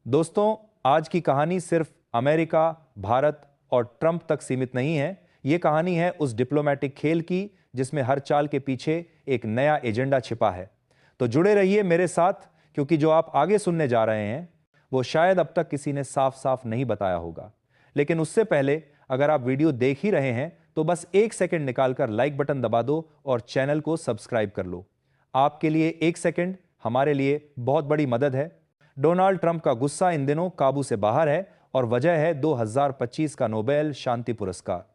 दोस्तों, आज की कहानी सिर्फ अमेरिका, भारत और ट्रंप तक सीमित नहीं है। ये कहानी है उस डिप्लोमेटिक खेल की जिसमें हर चाल के पीछे एक नया एजेंडा छिपा है। तो जुड़े रहिए मेरे साथ, क्योंकि जो आप आगे सुनने जा रहे हैं वो शायद अब तक किसी ने साफ साफ नहीं बताया होगा। लेकिन उससे पहले अगर आप वीडियो देख ही रहे हैं तो बस एक सेकंड निकालकर लाइक बटन दबा दो और चैनल को सब्सक्राइब कर लो। आपके लिए एक सेकंड हमारे लिए बहुत बड़ी मदद है। डोनाल्ड ट्रंप का गुस्सा इन दिनों काबू से बाहर है और वजह है 2025 का नोबेल शांति पुरस्कार।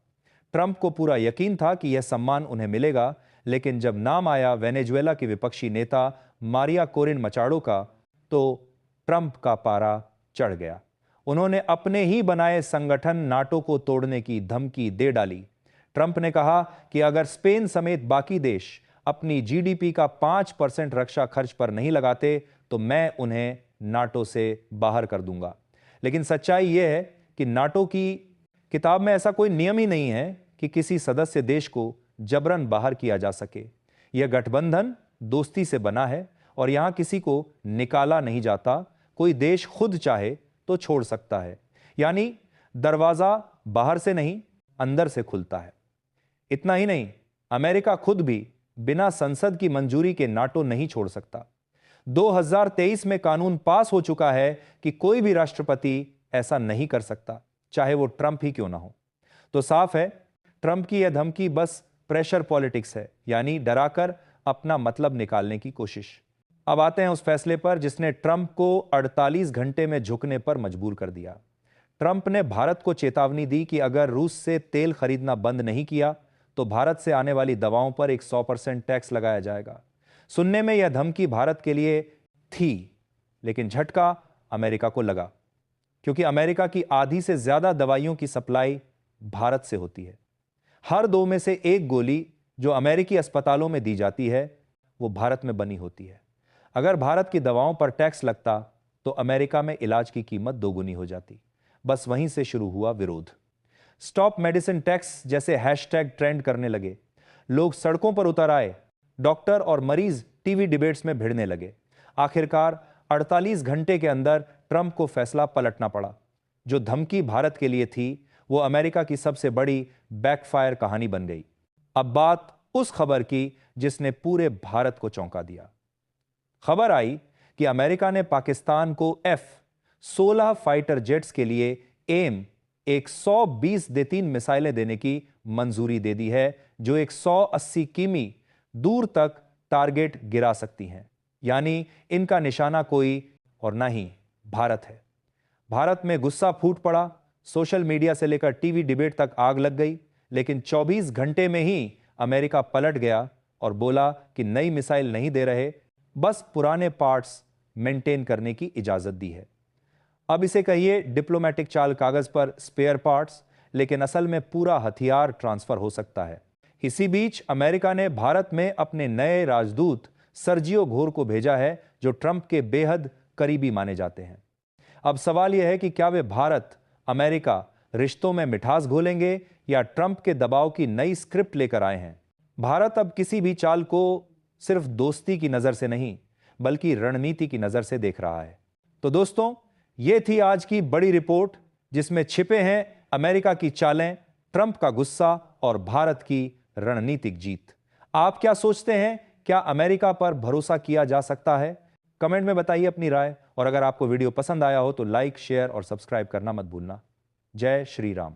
ट्रंप को पूरा यकीन था कि यह सम्मान उन्हें मिलेगा, लेकिन जब नाम आया वेनेजुएला की विपक्षी नेता मारिया कोरिन मचाडो का, तो ट्रंप का पारा चढ़ गया। उन्होंने अपने ही बनाए संगठन नाटो को तोड़ने की धमकी दे डाली। ट्रंप ने कहा कि अगर स्पेन समेत बाकी देश अपनी जीडीपी का 5% रक्षा खर्च पर नहीं लगाते तो मैं उन्हें नाटो से बाहर कर दूंगा। लेकिन सच्चाई यह है कि नाटो की किताब में ऐसा कोई नियम ही नहीं है कि किसी सदस्य देश को जबरन बाहर किया जा सके। यह गठबंधन दोस्ती से बना है और यहां किसी को निकाला नहीं जाता। कोई देश खुद चाहे तो छोड़ सकता है, यानी दरवाजा बाहर से नहीं अंदर से खुलता है। इतना ही नहीं, अमेरिका खुद भी बिना संसद की मंजूरी के नाटो नहीं छोड़ सकता। 2023 में कानून पास हो चुका है कि कोई भी राष्ट्रपति ऐसा नहीं कर सकता, चाहे वो ट्रंप ही क्यों ना हो। तो साफ है, ट्रंप की यह धमकी बस प्रेशर पॉलिटिक्स है, यानी डराकर अपना मतलब निकालने की कोशिश। अब आते हैं उस फैसले पर जिसने ट्रंप को 48 घंटे में झुकने पर मजबूर कर दिया। ट्रंप ने भारत को चेतावनी दी कि अगर रूस से तेल खरीदना बंद नहीं किया तो भारत से आने वाली दवाओं पर एक 100% टैक्स लगाया जाएगा। सुनने में यह धमकी भारत के लिए थी, लेकिन झटका अमेरिका को लगा, क्योंकि अमेरिका की आधी से ज्यादा दवाइयों की सप्लाई भारत से होती है। हर 2 में से 1 गोली जो अमेरिकी अस्पतालों में दी जाती है वो भारत में बनी होती है। अगर भारत की दवाओं पर टैक्स लगता तो अमेरिका में इलाज की कीमत दोगुनी हो जाती। बस वहीं से शुरू हुआ विरोध। स्टॉप मेडिसिन टैक्स जैसे हैशटैग ट्रेंड करने लगे। लोग सड़कों पर उतर आए। डॉक्टर और मरीज टीवी डिबेट्स में भिड़ने लगे। आखिरकार 48 घंटे के अंदर ट्रंप को फैसला पलटना पड़ा। जो धमकी भारत के लिए थी वो अमेरिका की सबसे बड़ी बैकफायर कहानी बन गई। अब बात उस खबर की जिसने पूरे भारत को चौंका दिया। खबर आई कि अमेरिका ने पाकिस्तान को F-16 फाइटर जेट्स के लिए एम 120-3 मिसाइलें देने की मंजूरी दे दी है, जो 180 किमी दूर तक टारगेट गिरा सकती हैं। यानी इनका निशाना कोई और ना ही भारत है। भारत में गुस्सा फूट पड़ा। सोशल मीडिया से लेकर टीवी डिबेट तक आग लग गई। लेकिन 24 घंटे में ही अमेरिका पलट गया और बोला कि नई मिसाइल नहीं दे रहे, बस पुराने पार्ट्स मेंटेन करने की इजाजत दी है। अब इसे कहिए डिप्लोमेटिक चाल कागज पर स्पेयर पार्ट्स, लेकिन असल में पूरा हथियार ट्रांसफर हो सकता है। इसी बीच अमेरिका ने भारत में अपने नए राजदूत सर्जियो घोर को भेजा है, जो ट्रंप के बेहद करीबी माने जाते हैं। अब सवाल यह है कि क्या वे भारत अमेरिका रिश्तों में मिठास घोलेंगे या ट्रंप के दबाव की नई स्क्रिप्ट लेकर आए हैं। भारत अब किसी भी चाल को सिर्फ दोस्ती की नजर से नहीं, बल्कि रणनीति की नजर से देख रहा है। तो दोस्तों, यह थी आज की बड़ी रिपोर्ट, जिसमें छिपे हैं अमेरिका की चालें, ट्रंप का गुस्सा और भारत की रणनीतिक जीत। आप क्या सोचते हैं? क्या अमेरिका पर भरोसा किया जा सकता है? कमेंट में बताइए अपनी राय, और अगर आपको वीडियो पसंद आया हो तो लाइक, शेयर और सब्सक्राइब करना मत भूलना। जय श्री राम।